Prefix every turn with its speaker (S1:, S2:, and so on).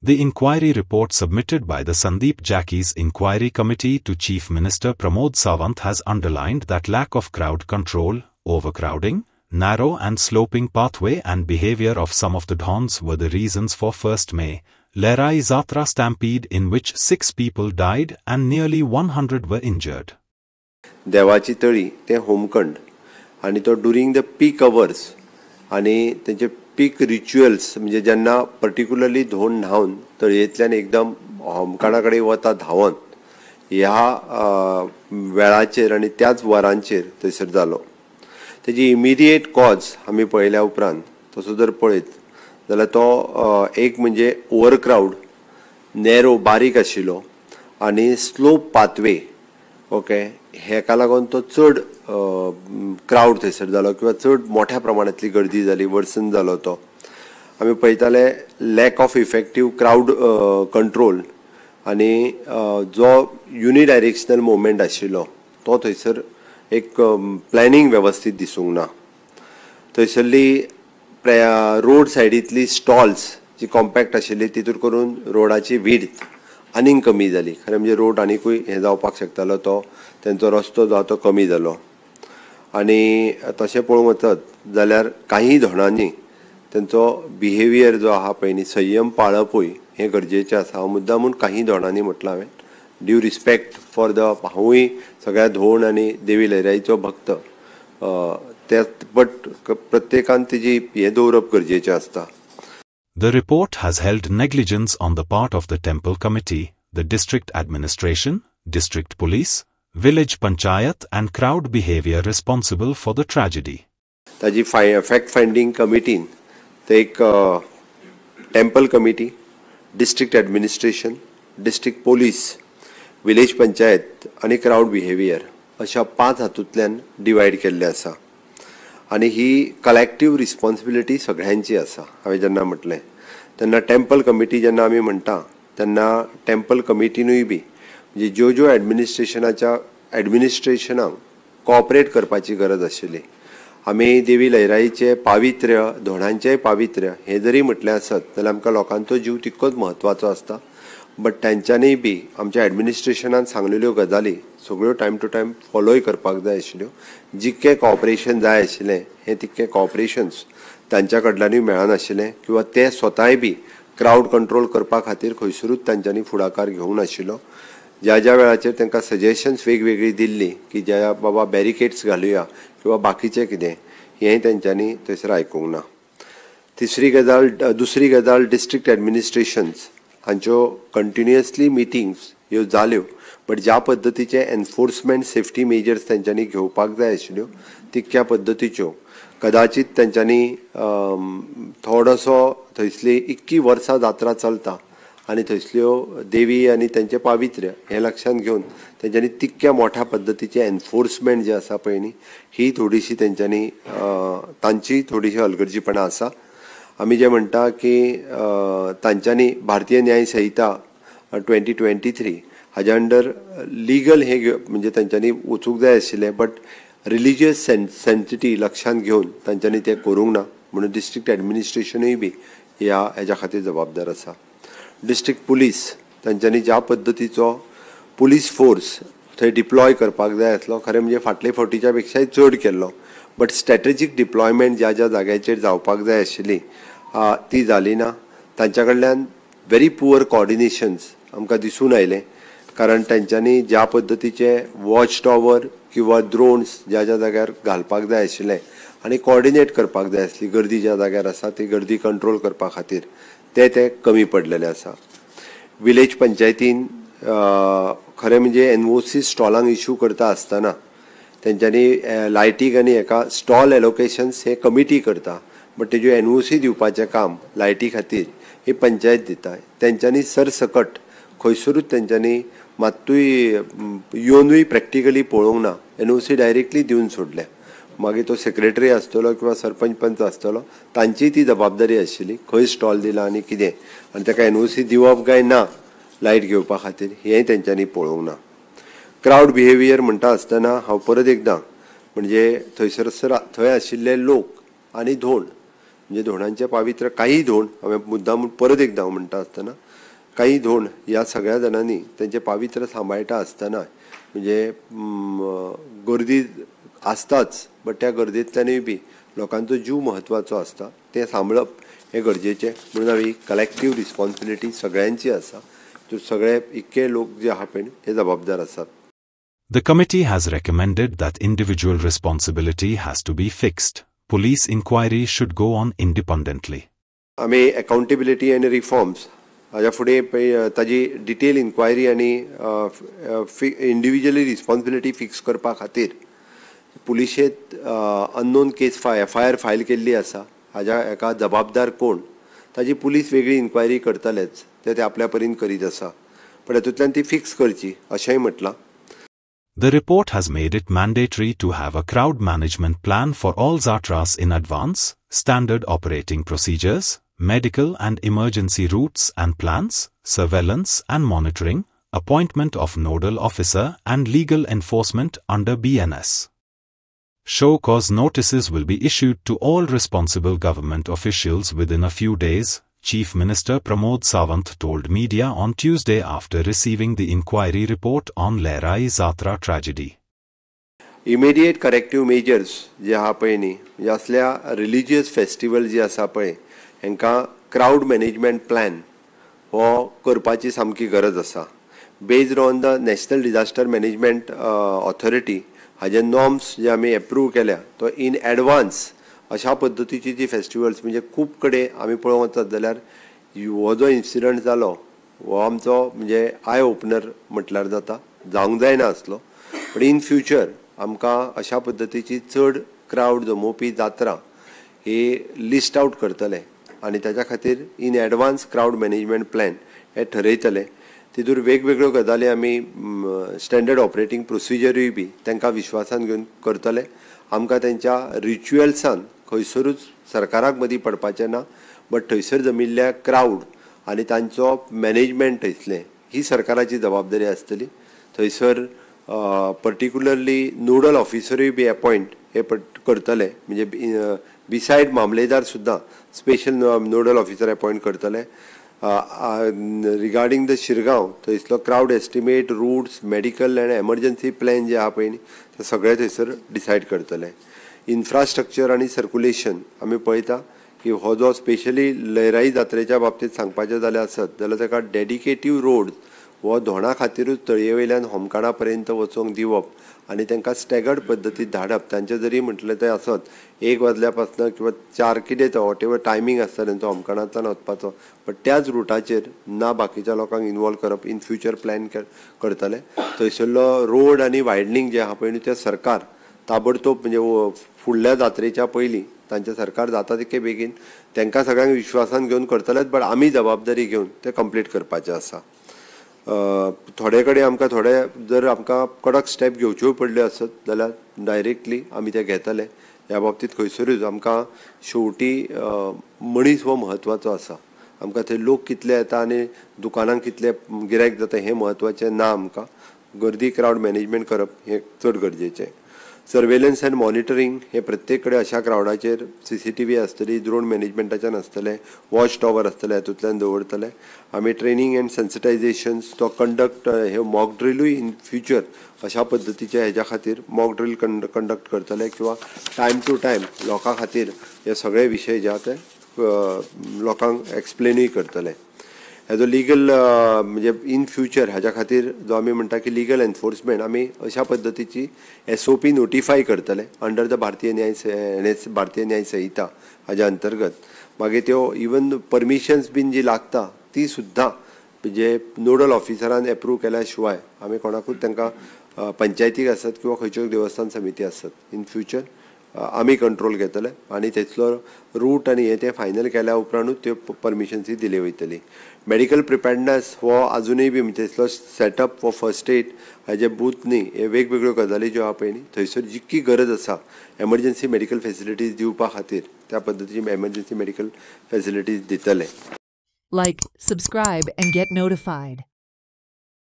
S1: The inquiry report submitted by the Sandeep Jackie's Inquiry Committee to Chief Minister Pramod Sawant has underlined that lack of crowd control, overcrowding, narrow and sloping pathway and behavior of some of the Dhons were the reasons for 1st May, Lehrai Zatra stampede in which 6 people died and nearly 100 were injured.
S2: देवाची तळी ते होमखंड आणि तो during the peak hours आणि त्यांचे पीक rituals म्हणजे जेन्ना particularly धोंड न्हावन तळयेंतल्यान एकदम होमखंडा कडेन वता धांवन ह्या वेळाचेर आणि त्याच वरांचेर थंयसर जालो. तेजी इमिडिएट कॉज आमी पळयल्या उपरांत तसो जर पळयत जाल्यार तो एक म्हणजे ओव्हरक्राउड, नॅरो बारीक आशिल्लो आणि स्लोप पाथवे. ओके, हेका लागून तो चड क्राउड थंयसर जालो किंवा चड मोठ्या प्रमाणांतली गर्दी जाली, वर्सन जालो तो. आमी पळयताले lack of effective crowd control आणि जो युनिडायरेक्शनल मुवमेंट आशिल्लो तो थंयसर एक प्लॅनिंग वेवस्थीत दिसूंक ना. थंयसरली रोड सायडींतली स्टॉल्स जी कॉम्पॅक्ट आशिल्ली तितूर करून रोडाची विड्थ आनीक कमी जाली. खरें म्हणजे रोड आनीकूय हें जावपाक शकतालो, तो तेंचो रस्तो जो तो कमी जालो. आनी तशें पळोवंक वचत जाल्यार काही धोणांनी तेंचो बिहेवियर जो आहा पळय न्ही, संयम पाळपूय हें गरजेचें आसा. हांव मुद्दामून काही धोणांनी म्हटलां हांवें, ड्यू रिस्पेक्ट फॉर द, हांवूय सगळ्या धोंड आनी देवी लहराईचो भक्त, बट प्रत्येकान तेजी हें दवरप गरजेचें आसता.
S1: The report has held negligence on the part of the temple committee, the district administration, district police, village panchayat and crowd behavior responsible for the tragedy.
S2: ताजी फॅक्ट फायंडिंग कमिटीन ते एक temple committee, district administration, district police, village panchayat आणि crowd behaviour अशा 5 हातूंतल्यान divide केल्ले आसा. आणि ही collective responsibility सगळ्यांची आसा. हांवें जेन्ना म्हटलें तेन्ना टेम्पल कमिटी जेन्ना आमी म्हणटा तेन्ना टेम्पल कमिटीनूय बी म्हणजे ज्यो एडमिनिस्ट्रेशनाक कॉपरेट करपाची गरज आशिल्ली. आमी देवी लहराईचें पावित्र्य, धोंडांचेंय पावित्र्य हें जरी म्हटलें आसत जाल्यार आमकां लोकांचो जीव तितकोच म्हत्वाचो आसता. बट तांच्यांनी बी आमच्या एडमिनिस्ट्रेशनान सांगलेल्यो गजाली सगळ्यो टायम टू टायम फॉलोय करपाक जाय आशिल्ल्यो. जितकें कॉपरेशन जाय आशिल्लें हें तितकें कॉपरेशन्स तांच्या कडल्यानूय मेळनाशिल्लें किंवा ते स्वताय बी क्राउड कंट्रोल करपा खातीर खंयसरूच तांच्यांनी फुडाकार घेवंक नाशिल्लो. ज्या वेळाचेर तांकां सजेशन्स वेगवेगळी दिल्ली की ज्या बाबा बॅरिकेड्स घालुया किंवा बाकीचें कितें हेंय तांच्यांनी थंयसर आयकूंक ना. दुसरी गजाल डिस्ट्रिक्ट एडमिनिस्ट्रेशन्स हांच्यो कंटिन्युअसली मिटिंग्स ह्यो जाल्यो, बट ज्या पद्दतीचे एनफोर्समेंट सेफ्टी मेजर्स तांच्यांनी घेवपाक जाय आशिल्ल्यो तितक्या पद्दतीच्यो कदाचित तांच्यांनी थोडोसो थंयसली इतकी वर्सां जात्रा चलता आनी थंयसल्यो देवी आनी तेंचें पावित्र्य हें लक्षांत घेवन तेंच्यांनी तितक्या मोठ्या पद्दतीचें एनफोर्समेंट जें आसा पळय न्ही ही थोडीशी तेंच्यांनी तांची थोडीशी हलगर्जीपणां आसा. आमी जें म्हणटा की तांच्यांनी भारतीय न्याय संहिता 2023 हाज्या अंडर लिगल हे म्हणजे तांच्यांनी वचूंक जाय आशिल्लें, बट रिलिजियस सेन्सिटी लक्षांत घेवन तांच्यांनी तें करूंक ना. म्हणून डिस्ट्रिक्ट एडमिनिस्ट्रेशनूय बी हेज्या खातीर जबाबदार आसा. डिस्ट्रिक्ट पुलीस तांच्यांनी ज्या पद्दतीचो पुलीस फोर्स थंय डिप्लॉय करपाक जाय आसलो, खरें म्हणजे फाटले फावटीच्या पेक्षाय चड केल्लो, बट स्ट्रॅटेजीक डिप्लॉयमेंट ज्या जाग्याचेर जावपाक जाय आशिल्ली ती जाली ना. तांच्या कडल्यान व्हेरी पुअर कॉर्डिनेशन्स आमकां दिसून आयलें, कारण तांच्यांनी ज्या पद्दतीचे वॉच टॉवर किंवा ड्रोन्स ज्या जाग्यार घालपाक जाय आशिल्ले आनी कॉर्डिनेट करपाक जाय आसली गर्दी ज्या जाग्यार आसा ती गर्दी कंट्रोल करपा खातीर ते कमी पडलेले आसा. विलेज पंचायतीन खरें म्हणजे NOC स्टॉलांक इश्यू करता आसतना तेंच्यांनी लायटीक आनी हेका स्टॉल एलोकेशन्स हे कमिटी करता, बट तेज्यो NOC दिवपाचें काम लायटी खातीर ही पंचायत दिता. तेंच्यांनी सरसकट खंयसरूच तेंच्यांनी मात्तूय येवनूय प्रॅक्टिकली पळोवंक ना. NOC डायरेक्टली दिवन सोडल्या. मागीर तो सेक्रेटरी आसतलो किंवा सरपंच पंच आसतलो तांची ती जबाबदारी आशिल्ली खंय स्टॉल दिला आनी कितें, आनी ताका NOC दिवप काय ना लायट घेवपा खातीर हेंय तेंच्यांनी पळोवंक ना. क्राउड बिहेवियर म्हणटा आसतना हांव परत एकदां म्हणजे थंय आशिल्ले लोक आनी धोंड म्हणजे धोंडांचे पावित्र्य काही धोंड हांवें मुद्दाम परत एकदा म्हणटा आसतना काही धोंड ह्या सगळ्या जाणांनी तेंचें पावित्र्य सांबाळटा आसतना म्हणजे गर्दी आसताच बट त्या गर्देंतल्यानूय बी लोकांचो जीव म्हत्वाचो आसता तें सांबाळप हें गरजेचें म्हणून हांवें कलेक्टीव रिस्पॉन्सिबिलिटी सगळ्यांची आसा त्यो सगळे इतके लोक जे आहा पळय हे जबाबदार आसात.
S1: The committee has recommended that individual responsibility has to be fixed. Police inquiry should go on independently.
S2: आमी अकाउंटेबिलिटी आनी रिफॉर्म्स हाज्या फुडें ताजी डिटेल इन्क्वायरी आनी इंडिविज्युअली रिस्पॉन्सिबिलिटी फिक्स करपा खातीर पुलिशेंत अननोन केस FIR फायल केल्ली आसा. हाज्या हेका जबाबदार कोण ताजी पुलीस वेगळी इन्क्वायरी करतलेच ते आपल्या परीन करीत आसा पण हातूंतल्यान ती फिक्स करची अशेंय म्हटलां.
S1: The report has made it mandatory to have a crowd management plan for all Zatras in advance, standard operating procedures, medical and emergency routes and plans, surveillance and monitoring, appointment of nodal officer and legal enforcement under BNS. Show cause notices will be issued to all responsible government officials within a few days, Chief Minister Pramod Sawant told media on Tuesday after receiving the inquiry report on Lehrai Zatra tragedy.
S2: Immediate corrective measures जे आहा पळय न्ही म्हणजे असल्या religious festival जे आसा पळय हांकां क्राउड मॅनेजमेंट प्लॅन हो करपाची सामकी गरज आसा. Based on the national disaster management authority हाजे नॉर्म्स जे आमी एप्रूव केल्या तो इन एडवान्स अशा पद्दतीची जी फेस्टिवल्स म्हणजे खूब कडेन आमी पळोवंक वचत जाल्यार हो जो इन्सिडंट जालो हो आमचो म्हणजे आय ओपनर म्हटल्यार जाता जावंक जायना आसलो बट इन फ्युचर आमकां अशा पद्दतीची चड क्रावड जमोवपी जात्रा ही लिस्ट आउट करतले आनी ताच्या खातीर in advance crowd management plan हे ठरयतले. तितूर वेगवेगळ्यो गजाली आमी स्टँडर्ड ऑपरेटींग प्रोसिजरूय बी तांकां विश्वासान घेवन करतले. आमकां तेंच्या रिच्युअल्सान खंयसरूच सरकाराक मदीं पडपाचें ना बट थंयसर जमिल्ल्या क्राउड आनी तांचो मॅनेजमेंट थंयसलें ही सरकाराची जबाबदारी आसतली. थंयसर पर्टिक्युलरली नोडल ऑफिसरूय बी अपॉयंट हे करतले म्हणजे बिसायड मामलेदार सुद्दां स्पेशल नोडल ऑफिसर अपॉयंट करतले. रिगार्डींग द शिरगांव थंयसलो क्राउड एस्टिमेट रूट्स मेडिकल आनी एमर्जन्सी प्लॅन जे आहा पळय न्ही ते सगळे थंयसर डिसायड करतले. इन्फ्रास्ट्रक्चर आनी सर्क्युलेशन आमी पळयता की हो जो स्पेशली लयराई जात्रेच्या बाबतींत सांगपाचें जाल्यार आसत जाल्यार ताका डेडिकेटीव रोड हो धोंडा खातीरूच तळये वयल्यान होमकाडा पर्यंत वचोंक दिवप आनी तांकां स्टॅगर्ड पद्दतीन धाडप. तांचें जरी म्हटलें तें आसत 1 वजल्या पासून किंवा 4 कितें तो वॉटेवर टायमींग आसता तांचो होमकाडांतल्यान वचपाचो बट त्याच रुटाचेर ना बाकीच्या लोकांक इनवॉल्व करप इन फ्युचर प्लॅन करतले. थंयसरलो रोड आनी वायडनींग जे आहा पळय न्ही तें सरकार ताबडतोब म्हणजे फुडल्या जात्रेच्या पयलीं तांचें सरकार जाता तितके बेगीन तांकां सगळ्यांक विश्वासान घेवन करतलेच बट आमी जबाबदारी घेवन तें कंप्लीट करपाचें आसा. थोडे कडेन आमकां थोडे जर आमकां कडक स्टेप घेवच्यो पडल्यो आसत जाल्यार डायरेक्टली आमी ते घेतले. ह्या बाबतींत खंयसरूच आमकां शेवटी मनीस हो म्हत्वाचो आसा. आमकां थंय लोक कितले येता आनी दुकानांक कितले गिरायक जाता हें म्हत्वाचें ना. आमकां गर्दी क्रावड मॅनेजमेंट करप हें चड गरजेचें. सर्वेलन्स एंड मॉनिटरींग हे प्रत्येक कडेन अशा क्रावडाचेर CCTV आसतली ड्रोन मॅनेजमेंटाच्यान आसतले वॉच टॉवर आसतले हातूंतल्यान दवरतले. आमी ट्रेनींग एंड सेन्सिटायझेशन्स तो कंडक्ट हे मॉक ड्रिलूय इन फ्युचर अशा पद्दतीचे हेज्या खातीर मॉक ड्रील कंडक्ट करतले किंवा टायम टू टायम लोकां खातीर हे सगळे विशय जे आहा ते लोकांक एक्सप्लेनूय करतले. हेजो लिगल म्हणजे इन फ्युचर हाज्या खातीर जो आमी म्हणटा की लिगल एनफोर्समेंट आमी अशा पद्दतीची SOP नोटिफाय करतले अंडर द भारतीय न्याय संहिता हाज्या अंतर्गत. मागीर त्यो इवन परमिशन्स बीन जी लागता ती सुद्दां म्हणजे नोडल ऑफिसरान एप्रूव केल्या शिवाय आमी कोणाकूच तांकां पंचायतीक आसत किंवा खंयच्यो देवस्थान समिती आसत इन फ्युचर आमी कंट्रोल घेतले आनी थंयसलो रूट आनी हें तें फायनल केल्या उपरांतूच त्यो परमिशन्सी दिली वयतली. मेडिकल प्रिपेर्डनेस हो आजुनूय बी म्हणजे थंयसलो सेटअप फॉर फर्स्ट एड हेजे बूथ न्ही हे वेगवेगळ्यो गजाली ज्यो आहा पळय न्ही थंयसर जितकी गरज आसा एमर्जन्सी मेडिकल फेसिलिटीज दिवपा खातीर त्या पद्दतीची एमर्जन्सी मेडिकल फेसिलिटीज दितले.
S3: Like, subscribe and get notified.